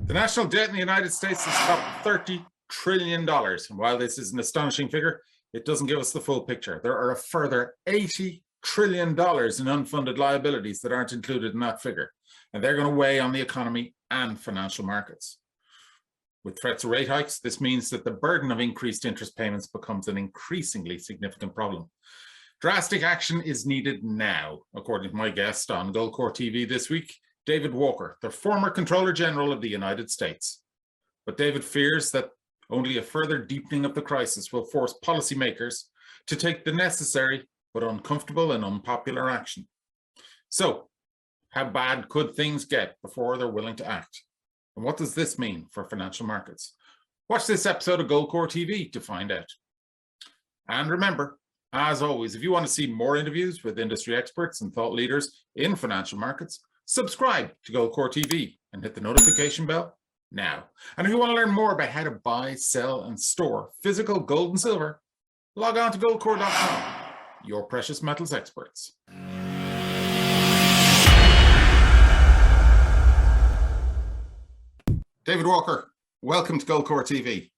The national debt in the United States has topped $30 trillion. And while this is an astonishing figure, it doesn't give us the full picture. There are a further $80 trillion in unfunded liabilities that aren't included in that figure. And they're going to weigh on the economy and financial markets. With threats of rate hikes, this means that the burden of increased interest payments becomes an increasingly significant problem. Drastic action is needed now, according to my guest on GoldCore TV this week, David Walker, the former Comptroller General of the United States. But David fears that only a further deepening of the crisis will force policymakers to take the necessary but uncomfortable and unpopular action. So, how bad could things get before they're willing to act? And what does this mean for financial markets? Watch this episode of GoldCore TV to find out. And remember, as always, if you want to see more interviews with industry experts and thought leaders in financial markets, subscribe to GoldCore TV and hit the notification bell now. And if you want to learn more about how to buy, sell, and store physical gold and silver, log on to goldcore.com, your precious metals experts. David Walker, welcome to GoldCore TV.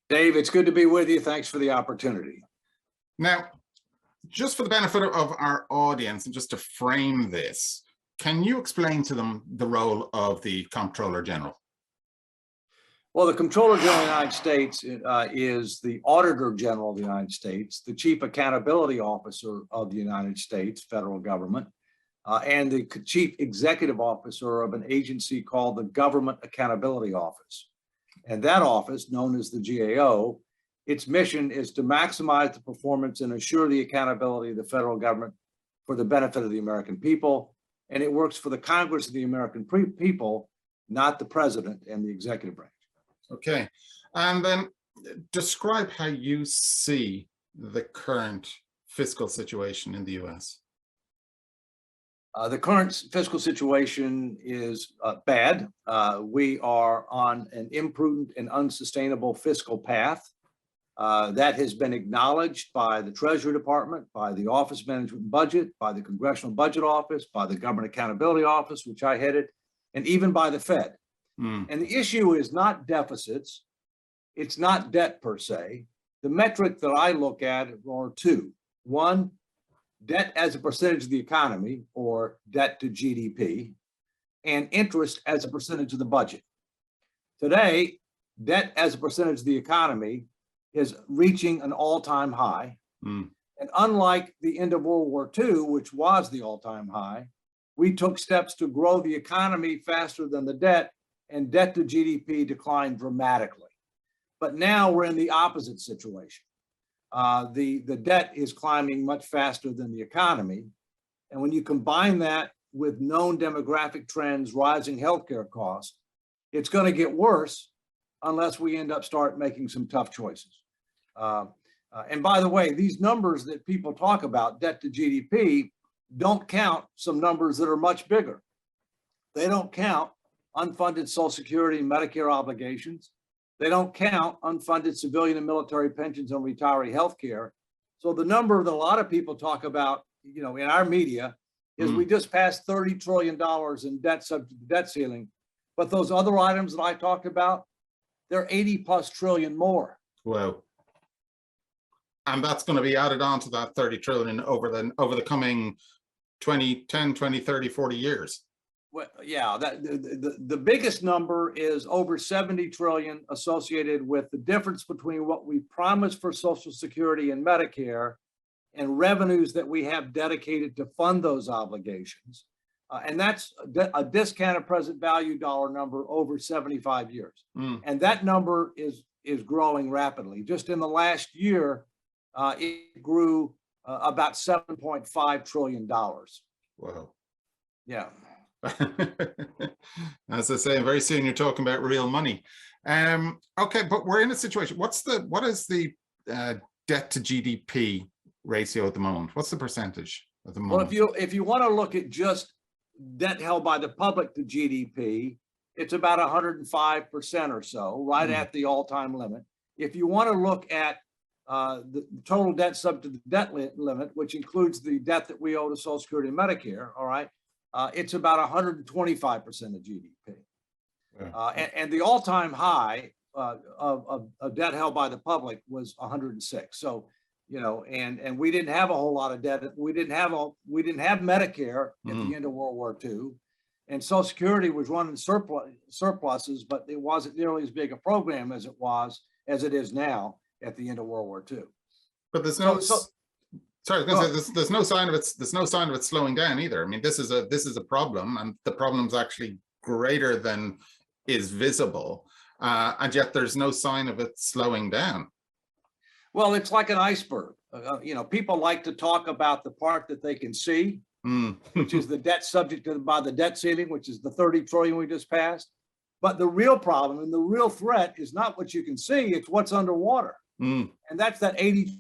Dave, it's good to be with you. Thanks for the opportunity. Now, just for the benefit of our audience and just to frame this, can you explain to them the role of the Comptroller General? Well, the Comptroller General of the United States is the Auditor General of the United States, the Chief Accountability Officer of the United States, federal government, and the Chief Executive Officer of an agency called the Government Accountability Office. And that office, known as the GAO, its mission is to maximize the performance and assure the accountability of the federal government for the benefit of the American people. And it works for the Congress of the American people, not the president and the executive branch. Okay. And then describe how you see the current fiscal situation in the US. The current fiscal situation is bad. We are on an imprudent and unsustainable fiscal path. That has been acknowledged by the Treasury Department, by the Office of Management and Budget, by the Congressional Budget Office, by the Government Accountability Office, which I headed, and even by the Fed. And the issue is not deficits. It's not debt per se. The metric that I look at are two. One, debt as a percentage of the economy, or debt to GDP, and interest as a percentage of the budget. Today, debt as a percentage of the economy is reaching an all-time high. And unlike the end of World War II, which was the all-time high, we took steps to grow the economy faster than the debt, and debt to GDP declined dramatically. But now we're in the opposite situation. The debt is climbing much faster than the economy. And when you combine that with known demographic trends, rising healthcare costs, it's going to get worse unless we end up start making some tough choices. And by the way, these numbers that people talk about, debt to GDP, don't count some numbers that are much bigger. They don't count unfunded Social Security and Medicare obligations. They don't count unfunded civilian and military pensions and retiree health care. So the number that a lot of people talk about, in our media is we just passed $30 trillion in debt subject to the debt ceiling. But those other items that I talked about, they're 80+ trillion more. Wow. And that's going to be added on to that 30 trillion over the coming 10, 20, 30, 40 years. Well, yeah, the biggest number is over 70 trillion associated with the difference between what we promised for Social Security and Medicare and revenues that we have dedicated to fund those obligations. And that's a discounted present value dollar number over 75 years. And that number is growing rapidly. Just in the last year, it grew about $7.5 trillion. Wow. Yeah. As I say, very soon you're talking about real money. Okay, but we're in a situation. What is the debt to GDP ratio at the moment? What's the percentage at the moment? Well, if you want to look at just debt held by the public to GDP, it's about 105% or so, right at the all-time limit. If you want to look at the total debt subject to the debt limit, which includes the debt that we owe to Social Security and Medicare, all right, it's about 125% of GDP. And the all-time high of debt held by the public was 106. So, you know, and we didn't have a whole lot of debt. We didn't have Medicare at the end of World War II, and Social Security was running surpluses, but it wasn't nearly as big a program as it is now at the end of World War II. But there's no sorry, there's no sign of it slowing down either. I mean, this is a problem, and the problem's actually greater than is visible, and yet there's no sign of it slowing down. Well, it's like an iceberg. You know, people like to talk about the part that they can see, which is the debt subject by the debt ceiling, which is the 30 trillion we just passed. But the real problem and the real threat is not what you can see, it's what's underwater. And that's that $80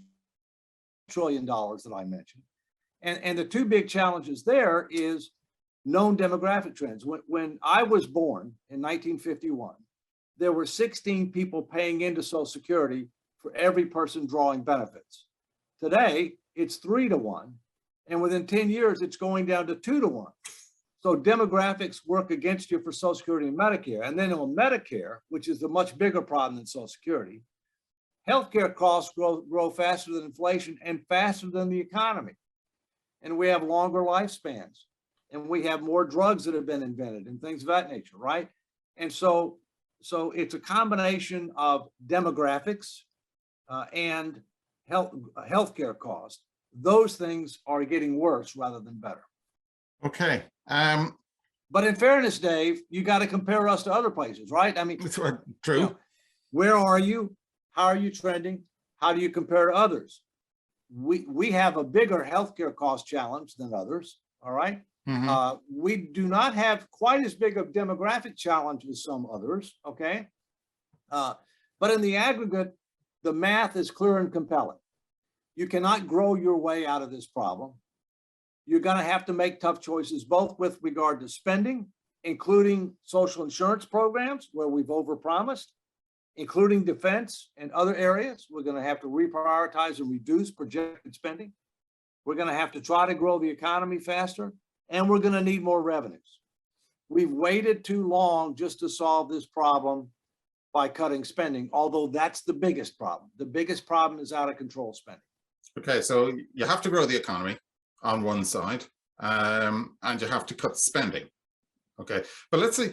trillion that I mentioned. And the two big challenges there is known demographic trends. When I was born in 1951, there were 16 people paying into Social Security for every person drawing benefits. Today, it's 3 to 1. And within 10 years, it's going down to 2 to 1. So demographics work against you for Social Security and Medicare. And then on Medicare, which is the much bigger problem than Social Security, healthcare costs grow faster than inflation and faster than the economy. And we have longer lifespans, and we have more drugs that have been invented and things of that nature, right? And so it's a combination of demographics and healthcare costs. Those things are getting worse rather than better. Okay. But in fairness, Dave, you got to compare us to other places, right? I mean, true. You know, where are you? How are you trending? How do you compare to others? We have a bigger healthcare cost challenge than others. All right. We do not have quite as big of demographic challenge as some others. Okay. But in the aggregate, the math is clear and compelling. You cannot grow your way out of this problem. You're going to have to make tough choices, both with regard to spending, including social insurance programs where we've overpromised, including defense and other areas. We're going to have to reprioritize and reduce projected spending. We're going to have to try to grow the economy faster, and we're going to need more revenues. We've waited too long just to solve this problem by cutting spending, although that's the biggest problem. The biggest problem is out of control spending. Okay, so you have to grow the economy on one side, and you have to cut spending. Okay, but let's see,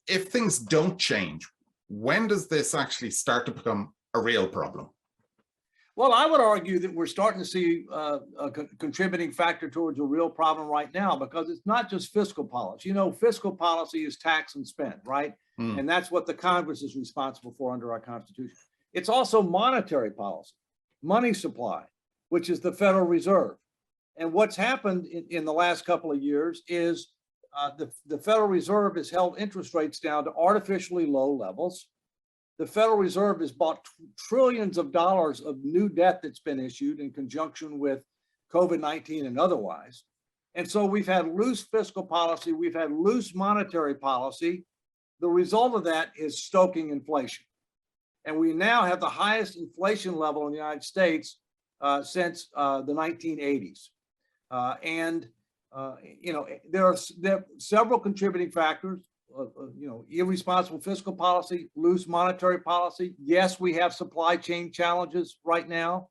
if things don't change, when does this actually start to become a real problem? Well, I would argue that we're starting to see a contributing factor towards a real problem right now, because it's not just fiscal policy. You know, fiscal policy is tax and spend, right? And that's what the Congress is responsible for under our Constitution. It's also monetary policy, money supply, which is the Federal Reserve. And what's happened in the last couple of years is the Federal Reserve has held interest rates down to artificially low levels. The Federal Reserve has bought trillions of dollars of new debt that's been issued in conjunction with COVID-19 and otherwise. And so we've had loose fiscal policy, we've had loose monetary policy. The result of that is stoking inflation. And we now have the highest inflation level in the United States since the 1980s. You know, there are several contributing factors. You know, irresponsible fiscal policy, loose monetary policy. Yes, we have supply chain challenges right now.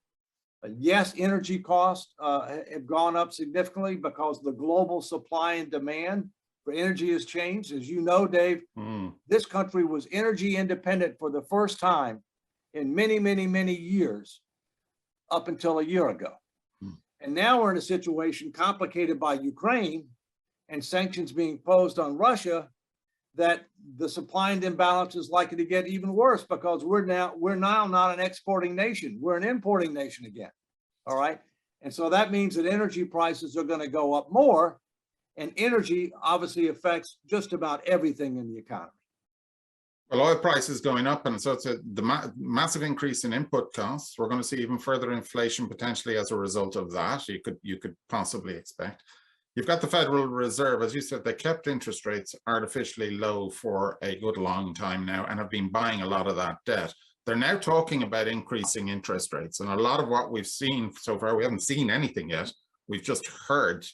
Yes, energy costs have gone up significantly because the global supply and demand for energy has changed. As you know, Dave, this country was energy independent for the first time in many, many, many years up until a year ago. And now we're in a situation complicated by Ukraine and sanctions being imposed on Russia, that the supply and imbalance is likely to get even worse, because we're now not an exporting nation, we're an importing nation again. All right. And so that means that energy prices are going to go up more, and energy obviously affects just about everything in the economy. Well, oil prices going up, and so it's the massive increase in input costs. We're going to see even further inflation potentially as a result of that. You could possibly expect. You've got the Federal Reserve, as you said, they kept interest rates artificially low for a good long time now and have been buying a lot of that debt. They're now talking about increasing interest rates, and a lot of what we've seen so far, we haven't seen anything yet. We've just heard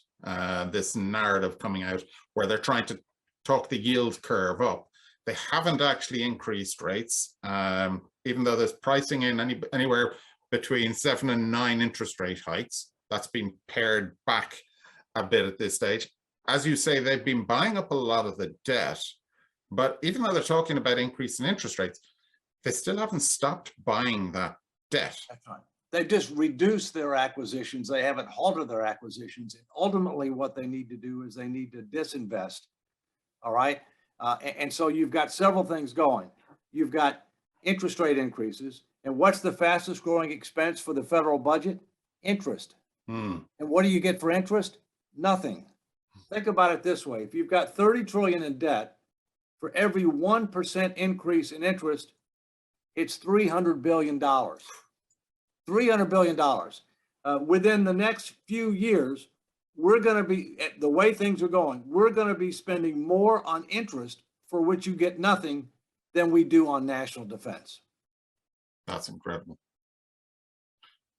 this narrative coming out where they're trying to talk the yield curve up. they haven't actually increased rates, even though there's pricing in anywhere between 7 and 9 interest rate hikes. That's been pared back a bit at this stage. As you say, they've been buying up a lot of the debt, but even though they're talking about increasing interest rates, they still haven't stopped buying that debt. That's right. They've just reduced their acquisitions. They haven't halted their acquisitions. And ultimately, what they need to do is they need to disinvest. All right. And so you've got several things going. You've got interest rate increases. And what's the fastest growing expense for the federal budget? Interest. And what do you get for interest? Nothing. Think about it this way. If you've got 30 trillion in debt, for every 1% increase in interest, it's $300 billion. $300 billion. Within the next few years, we're going to be, the way things are going, we're going to be spending more on interest for which you get nothing than we do on national defense. That's incredible.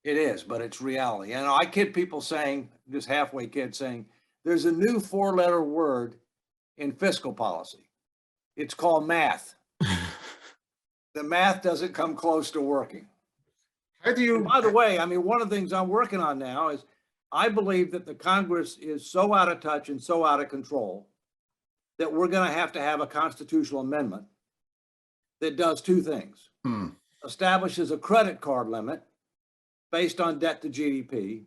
It is, but it's reality. And I kid people saying, just halfway kid saying, there's a new 4-letter word in fiscal policy. It's called math. The math doesn't come close to working. How do you? And by the way, I mean, one of the things I'm working on now is I believe that the Congress is so out of touch and so out of control that we're going to have a constitutional amendment that does two things. Establishes a credit card limit based on debt to GDP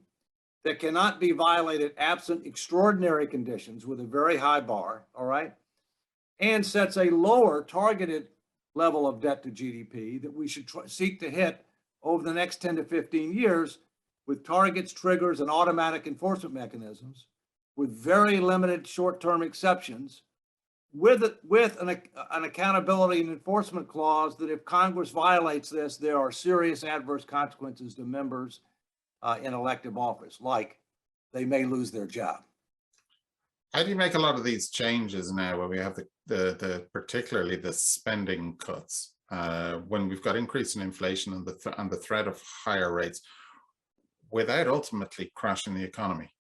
that cannot be violated absent extraordinary conditions with a very high bar, all right? And sets a lower targeted level of debt to GDP that we should seek to hit over the next 10 to 15 years with targets, triggers, and automatic enforcement mechanisms with very limited short-term exceptions with an accountability and enforcement clause that if Congress violates this, there are serious adverse consequences to members in elective office, like they may lose their job. How do you make a lot of these changes now when we have the particularly the spending cuts, when we've got increase in inflation and the threat of higher rates, without ultimately crashing the economy?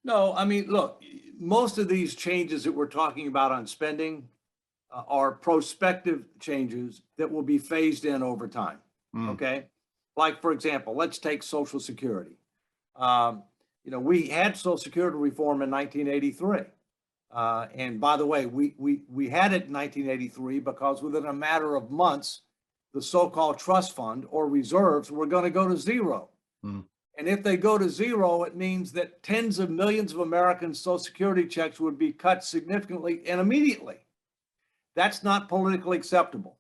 No, I mean, look, most of these changes that we're talking about on spending are prospective changes that will be phased in over time. Okay. Like, for example, let's take Social Security. You know, we had Social Security reform in 1983. And by the way, we had it in 1983 because within a matter of months, the so-called trust fund or reserves were going to go to zero. And if they go to zero, it means that tens of millions of Americans' Social Security checks would be cut significantly and immediately. That's not politically acceptable.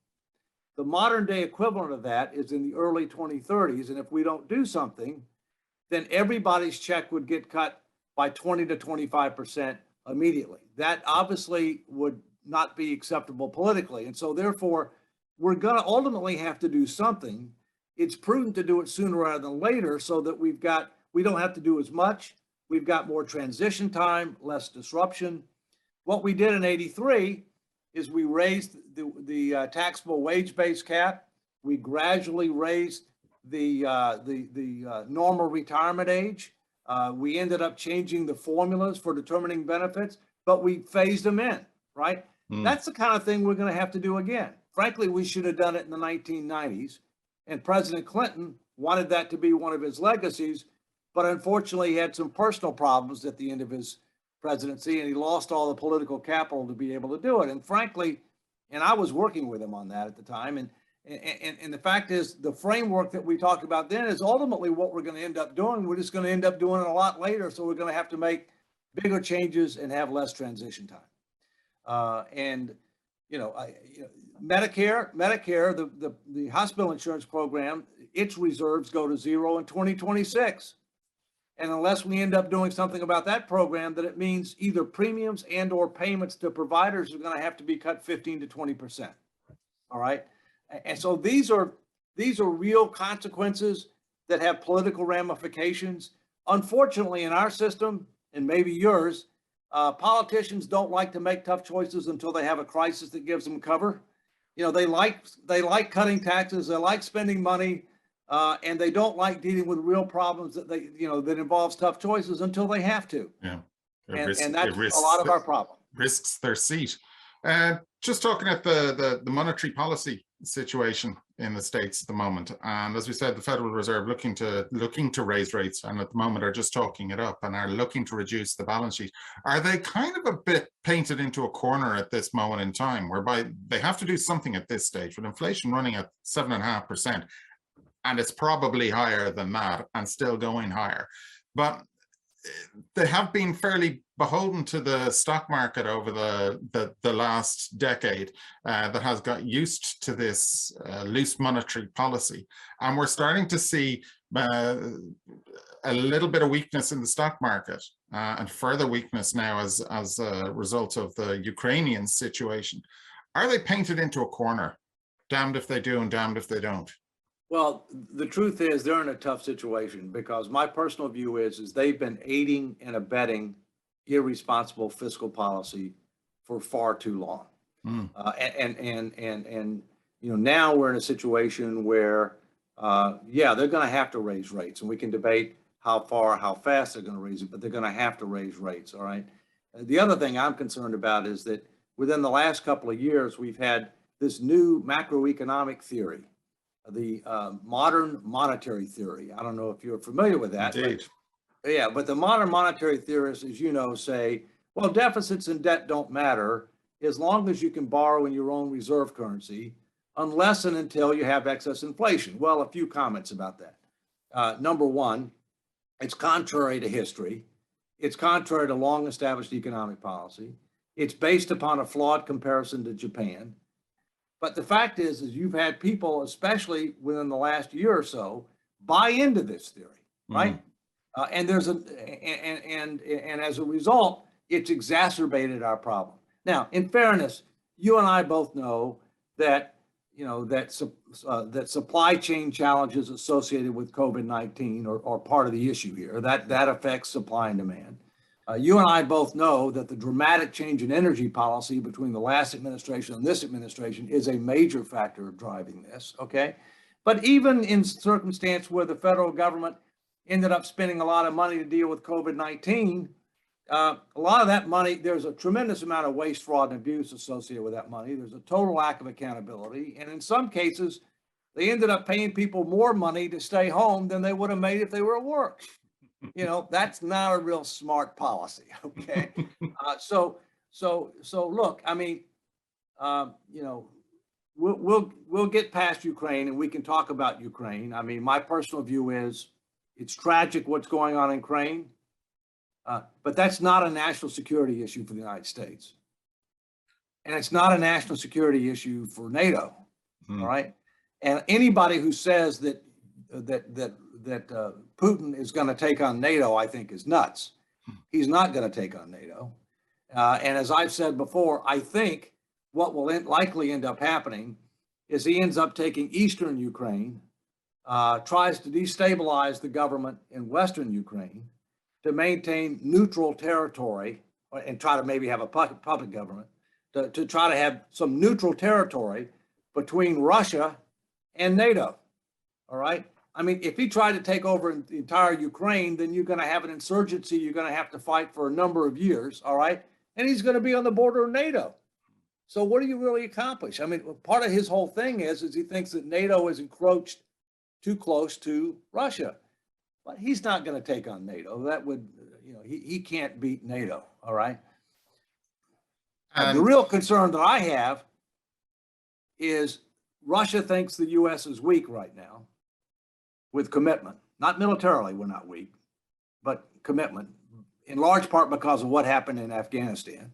The modern day equivalent of that is in the early 2030s. And if we don't do something, then everybody's check would get cut by 20 to 25% immediately. That obviously would not be acceptable politically. And so therefore, we're going to ultimately have to do something. It's prudent to do it sooner rather than later so that we don't have to do as much. We've got more transition time, less disruption. What we did in '83 is we raised the taxable wage base cap. We gradually raised the normal retirement age. We ended up changing the formulas for determining benefits, but we phased them in, right? That's the kind of thing we're going to have to do again. Frankly, we should have done it in the 1990s. And President Clinton wanted that to be one of his legacies, but unfortunately he had some personal problems at the end of his presidency and he lost all the political capital to be able to do it. And frankly, and I was working with him on that at the time. And the fact is the framework that we talked about then is ultimately what we're going to end up doing. We're just going to end up doing it a lot later. So we're going to have to make bigger changes and have less transition time. Medicare, the hospital insurance program, its reserves go to zero in 2026. And unless we end up doing something about that program, that it means either premiums and or payments to providers are going to have to be cut 15 to 20%. All right. And so these are real consequences that have political ramifications. Unfortunately, in our system, and maybe yours, politicians don't like to make tough choices until they have a crisis that gives them cover. You know, they like cutting taxes, they like spending money, and they don't like dealing with real problems that that involves tough choices until they have to. Yeah, and that's a lot of our problem. Risks their seat. Just talking at the monetary policy situation in the States at the moment, and as we said, the Federal Reserve looking to raise rates, and at the moment are just talking it up and are looking to reduce the balance sheet. Are they kind of a bit painted into a corner at this moment in time, whereby they have to do something at this stage with inflation running at 7.5%, and it's probably higher than that and still going higher, but they have been fairly beholden to the stock market over the last decade that has got used to this loose monetary policy. And we're starting to see a little bit of weakness in the stock market and further weakness now as a result of the Ukrainian situation. Are they painted into a corner? Damned if they do and damned if they don't. Well, the truth is they're in a tough situation because my personal view is they've been aiding and abetting irresponsible fiscal policy for far too long. And you know, now we're in a situation where yeah, they're going to have to raise rates, and we can debate how fast they're going to raise it, but they're going to have to raise rates. All right. The other thing I'm concerned about is that within the last couple of years, we've had this new macroeconomic theory, the modern monetary theory. I don't know if you're familiar with that. Indeed. But the modern monetary theorists, as you know, say, well, deficits and debt don't matter as long as you can borrow in your own reserve currency, unless and until you have excess inflation. Well, a few comments about that. Number one, it's contrary to history. It's contrary to long-established economic policy. It's based upon a flawed comparison to Japan. But the fact is you've had people, especially within the last year or so, buy into this theory, right? And there's and as a result, it's exacerbated our problem. Now, in fairness, you and I both know that that supply chain challenges associated with COVID-19 are part of the issue here. That affects supply and demand. You and I both know that the dramatic change in energy policy between the last administration and this administration is a major factor of driving this, okay? But even in circumstance where the federal government ended up spending a lot of money to deal with COVID-19, a lot of that money, there's a tremendous amount of waste, fraud, and abuse associated with that money. There's a total lack of accountability. And in some cases, they ended up paying people more money to stay home than they would have made if they were at work. You know, that's not a real smart policy, okay? So look, I mean, you know, we'll get past Ukraine and we can talk about Ukraine. I mean, my personal view is it's tragic what's going on in Ukraine, but that's not a national security issue for the United States. And it's not a national security issue for NATO, all right? And anybody who says that Putin is going to take on NATO, I think is nuts. He's not going to take on NATO. And as I've said before, I think what will likely end up happening is he ends up taking eastern Ukraine, tries to destabilize the government in western Ukraine to maintain neutral territory and try to maybe have a puppet government to try to have some neutral territory between Russia and NATO. All right. I mean, if he tried to take over the entire Ukraine, then you're going to have an insurgency you're going to have to fight for a number of years, all right? And he's going to be on the border of NATO. So what do you really accomplish? I mean, part of his whole thing is he thinks that NATO is encroached too close to Russia. But he's not going to take on NATO. That would, you know, he can't beat NATO, all right? The real concern that I have is Russia thinks the U.S. is weak right now. With commitment, not militarily, we're not weak, but commitment, in large part because of what happened in Afghanistan.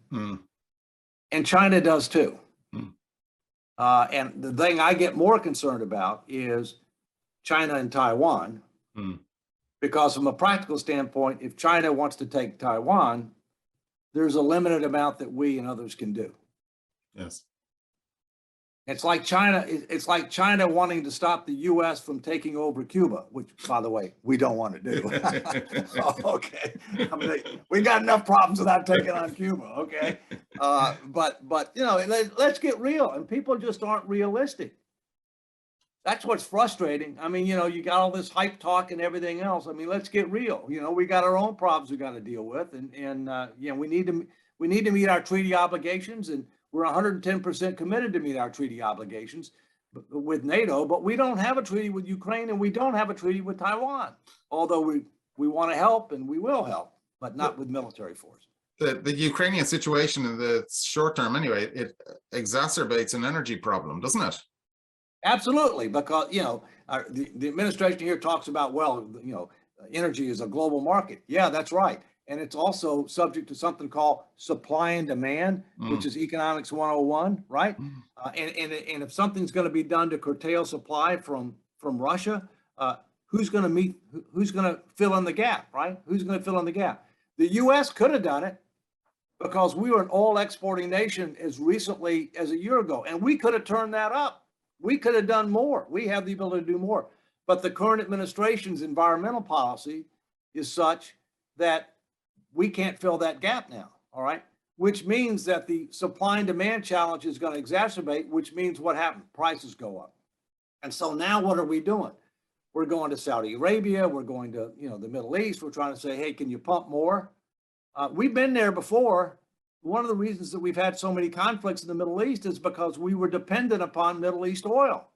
And China does too. And the thing I get more concerned about is China and Taiwan, because from a practical standpoint, if China wants to take Taiwan, there's a limited amount that we and others can do. Yes. It's like China wanting to stop the U.S. from taking over Cuba, which, by the way, we don't want to do. Okay, I mean, we got enough problems without taking on Cuba. Okay, but you know, let's get real, and people just aren't realistic. That's what's frustrating. I mean, you know, you got all this hype talk and everything else. I mean, let's get real. You know, we got our own problems we got to deal with, and you know, we need to meet our treaty obligations, and We're 110% committed to meet our treaty obligations with NATO, but we don't have a treaty with Ukraine and we don't have a treaty with Taiwan, although we want to help and we will help, but not with military force. The Ukrainian situation in the short term, anyway, it exacerbates an energy problem, doesn't it? Absolutely, because, you know, the administration here talks about, well, you know, energy is a global market. Yeah, that's right. And it's also subject to something called supply and demand, which is economics 101, right? And if something's going to be done to curtail supply from Russia, who's going to fill in the gap, right? Who's going to fill in the gap? The US could have done it because we were an oil exporting nation as recently as a year ago, and we could have turned that up. We could have done more. We have the ability to do more. But the current administration's environmental policy is such that we can't fill that gap now, all right? Which means that the supply and demand challenge is going to exacerbate, which means what happened? Prices go up. And so now what are we doing? We're going to Saudi Arabia. We're going to, you know, the Middle East. We're trying to say, hey, can you pump more? We've been there before. One of the reasons that we've had so many conflicts in the Middle East is because we were dependent upon Middle East oil.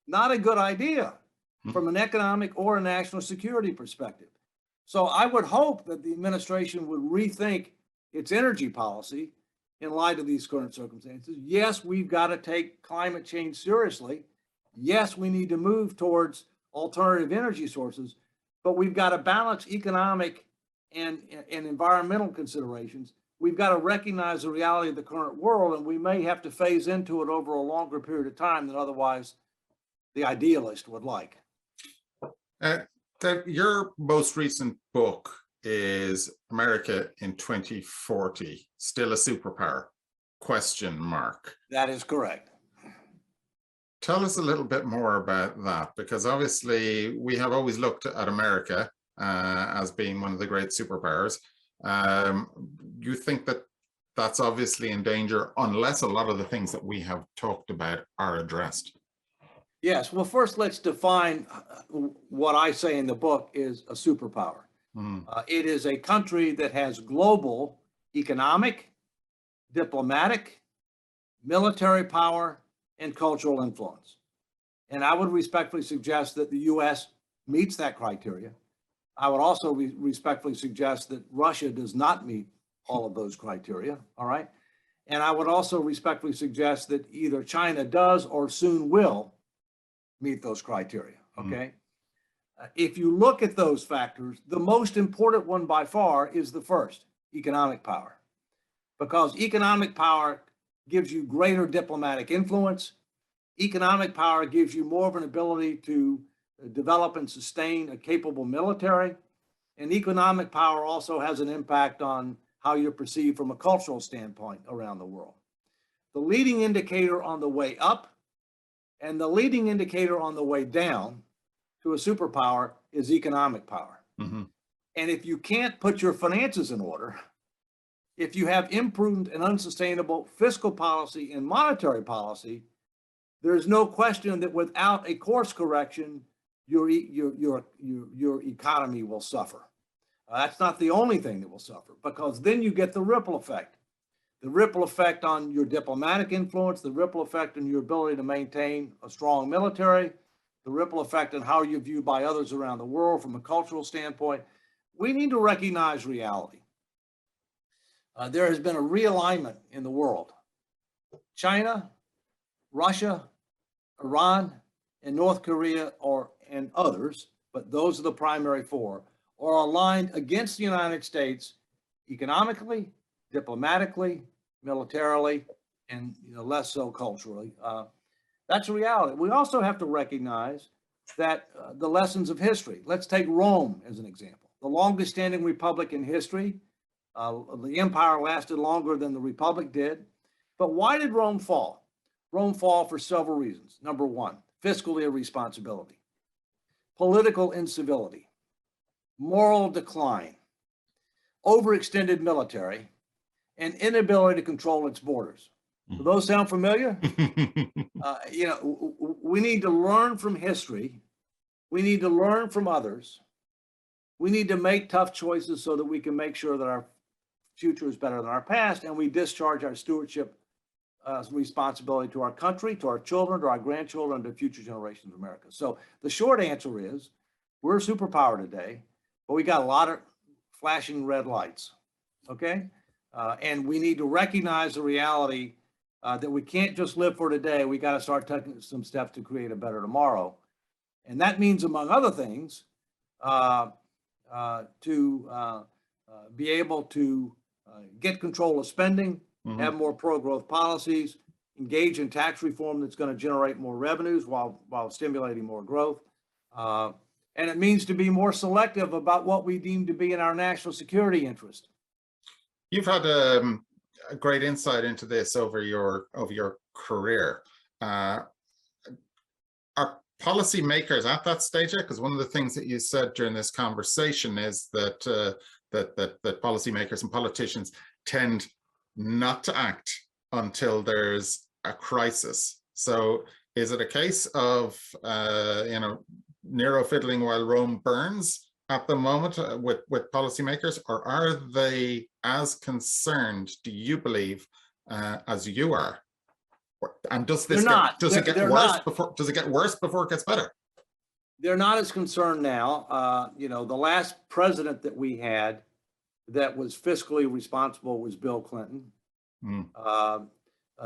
Not a good idea from an economic or a national security perspective. So I would hope that the administration would rethink its energy policy in light of these current circumstances. Yes, we've got to take climate change seriously. Yes, we need to move towards alternative energy sources, but we've got to balance economic and environmental considerations. We've got to recognize the reality of the current world, and we may have to phase into it over a longer period of time than otherwise the idealist would like. Your most recent book is America in 2040, Still a Superpower? ? That is correct. Tell us a little bit more about that, because obviously we have always looked at America as being one of the great superpowers. You think that that's obviously in danger unless a lot of the things that we have talked about are addressed? Yes. Well, first, let's define what I say in the book is a superpower. It is a country that has global economic, diplomatic, military power, and cultural influence. And I would respectfully suggest that the US meets that criteria. I would also respectfully suggest that Russia does not meet all of those criteria, all right? And I would also respectfully suggest that either China does or soon will meet those criteria, okay? If you look at those factors, the most important one by far is the first, economic power. Because economic power gives you greater diplomatic influence. Economic power gives you more of an ability to develop and sustain a capable military. And economic power also has an impact on how you're perceived from a cultural standpoint around the world. The leading indicator on the way up and the leading indicator on the way down to a superpower is economic power. And if you can't put your finances in order, if you have imprudent and unsustainable fiscal policy and monetary policy, there's no question that without a course correction, your economy will suffer. That's not the only thing that will suffer, because then you get the ripple effect. The ripple effect on your diplomatic influence, the ripple effect on your ability to maintain a strong military, the ripple effect on how you're viewed by others around the world from a cultural standpoint. We need to recognize reality. There has been a realignment in the world. China, Russia, Iran, and North Korea, and others, but those are the primary four, are aligned against the United States economically, diplomatically, militarily, and less so culturally. That's a reality. We also have to recognize that the lessons of history. Let's take Rome as an example. The longest standing republic in history. The empire lasted longer than the republic did. But why did Rome fall? Rome fall for several reasons. Number one, fiscal irresponsibility, political incivility, moral decline, overextended military, and inability to control its borders. Do those sound familiar? We need to learn from history. We need to learn from others. We need to make tough choices so that we can make sure that our future is better than our past, and we discharge our stewardship responsibility to our country, to our children, to our grandchildren, to future generations of America. So the short answer is we're a superpower today, but we got a lot of flashing red lights, okay? And we need to recognize the reality that we can't just live for today. We got to start taking some steps to create a better tomorrow. And that means, among other things, to be able to get control of spending, have more pro-growth policies, engage in tax reform that's going to generate more revenues while stimulating more growth. And it means to be more selective about what we deem to be in our national security interest. You've had a great insight into this over your career. Are policymakers at that stage yet? Because one of the things that you said during this conversation is that that policymakers and politicians tend not to act until there's a crisis. So is it a case of Nero fiddling while Rome burns at the moment with policymakers, or are they as concerned, do you believe, as you are? And does this does it get worse before it gets better? They're not as concerned now. The last president that we had that was fiscally responsible was Bill Clinton.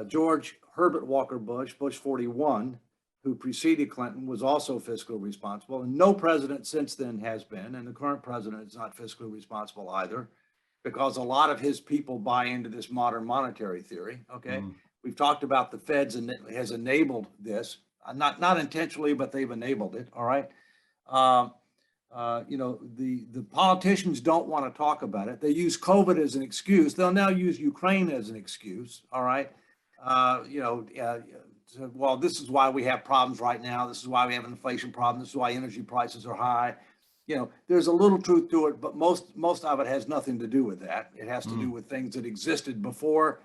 George Herbert Walker Bush, Bush 41, who preceded Clinton, was also fiscally responsible. And no president since then has been. And the current president is not fiscally responsible either, because a lot of his people buy into this modern monetary theory. Okay. We've talked about the Feds and it has enabled this, not intentionally, but they've enabled it. All right. The politicians don't want to talk about it. They use COVID as an excuse. They'll now use Ukraine as an excuse. All right. Well, this is why we have problems right now. This is why we have an inflation problem. This is why energy prices are high. There's a little truth to it, but most of it has nothing to do with that. It has to do with things that existed before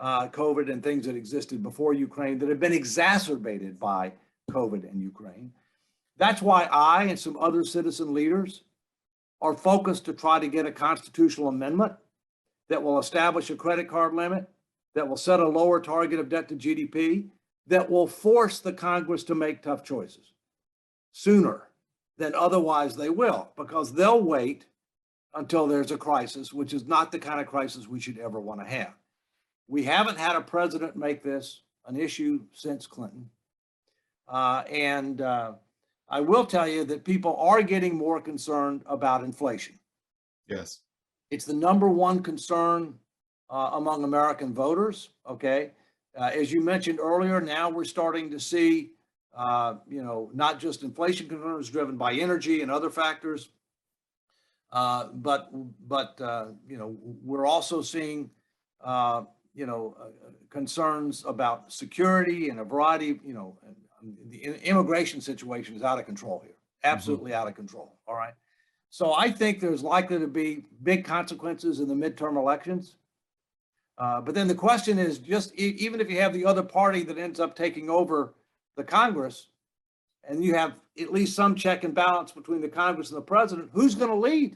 COVID and things that existed before Ukraine that have been exacerbated by COVID and Ukraine. That's why I and some other citizen leaders are focused to try to get a constitutional amendment that will establish a credit card limit, that will set a lower target of debt to GDP, that will force the Congress to make tough choices sooner than otherwise they will, because they'll wait until there's a crisis, which is not the kind of crisis we should ever want to have. We haven't had a president make this an issue since Clinton. I will tell you that people are getting more concerned about inflation. Yes. It's the #1 concern among American voters. Okay. As you mentioned earlier, now we're starting to see, not just inflation concerns driven by energy and other factors, but we're also seeing, concerns about security and a variety of, the immigration situation is out of control here, absolutely out of control. All right. So I think there's likely to be big consequences in the midterm elections. But then the question is, just even if you have the other party that ends up taking over the Congress, and you have at least some check and balance between the Congress and the president, who's going to lead?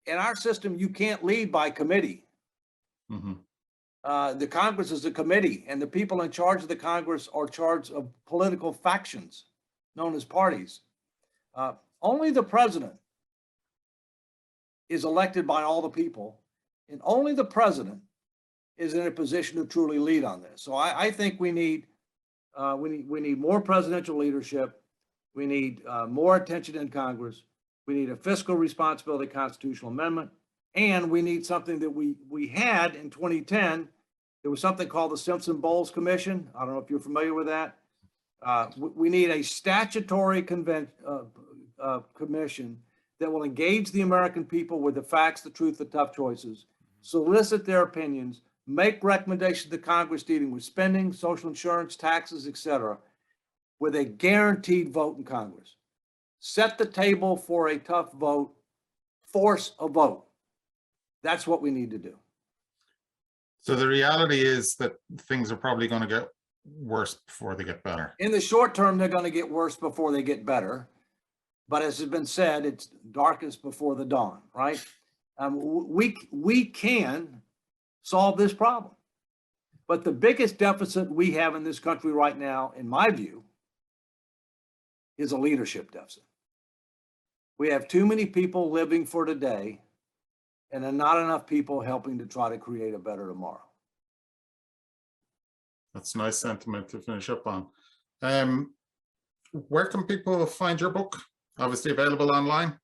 In our system, you can't lead by committee. The Congress is a committee, and the people in charge of the Congress are in charge of political factions known as parties. Only the president is elected by all the people, and only the president is in a position to truly lead on this. So I think we need more presidential leadership. We need more attention in Congress. We need a fiscal responsibility constitutional amendment. And we need something that we had in 2010. There was something called the Simpson-Bowles Commission. I don't know if you're familiar with that. We need a statutory commission that will engage the American people with the facts, the truth, the tough choices, solicit their opinions, make recommendations to Congress dealing with spending, social insurance, taxes, etc., with a guaranteed vote in Congress. Set the table for a tough vote, force a vote. That's what we need to do. So the reality is that things are probably going to get worse before they get better. In the short term, they're going to get worse before they get better. But as has been said, it's darkest before the dawn, right? We can solve this problem. But the biggest deficit we have in this country right now, in my view, is a leadership deficit. We have too many people living for today and not enough people helping to try to create a better tomorrow. That's a nice sentiment to finish up on. Where can people find your book? Obviously available online.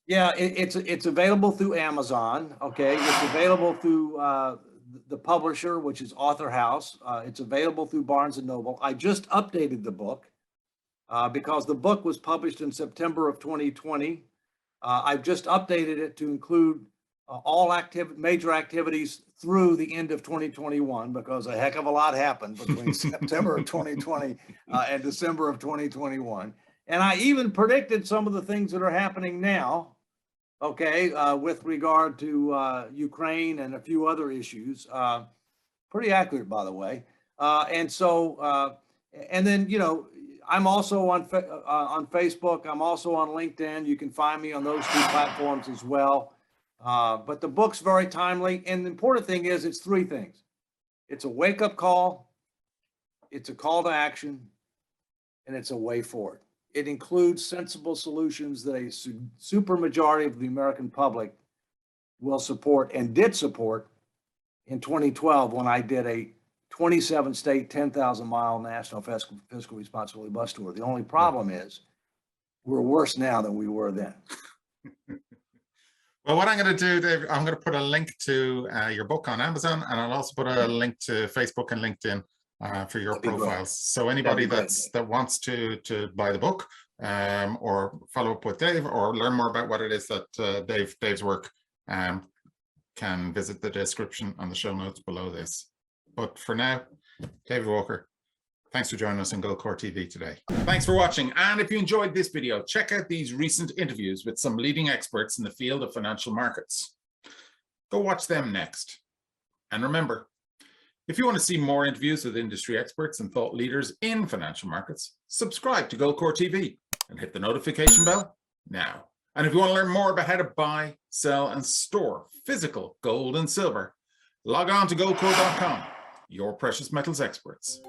Yeah, it's available through Amazon. Okay, it's available through the publisher, which is Author House. It's available through Barnes and Noble. I just updated the book because the book was published in September of 2020. I've just updated it to include all major activities through the end of 2021, because a heck of a lot happened between September of 2020 and December of 2021. And I even predicted some of the things that are happening now, okay, with regard to Ukraine and a few other issues. Pretty accurate, by the way. And then, you know, I'm also on Facebook. I'm also on LinkedIn. You can find me on those two platforms as well. But the book's very timely. And the important thing is it's three things. It's a wake-up call, it's a call to action, and it's a way forward. It includes sensible solutions that a super majority of the American public will support and did support in 2012 when I did a 27-state, 10,000-mile national fiscal responsibility bus tour. The only problem is we're worse now than we were then. Well, what I'm going to do, Dave, I'm going to put a link to your book on Amazon, and I'll also put a link to Facebook and LinkedIn for your profiles. So anybody that wants to buy the book or follow up with Dave or learn more about what it is that Dave's work can visit the description on the show notes below this. But for now, David Walker, thanks for joining us on GoldCore TV today. Thanks for watching. And if you enjoyed this video, check out these recent interviews with some leading experts in the field of financial markets. Go watch them next. And remember, if you want to see more interviews with industry experts and thought leaders in financial markets, subscribe to GoldCore TV and hit the notification bell now. And if you want to learn more about how to buy, sell, and store physical gold and silver, log on to goldcore.com, your precious metals experts.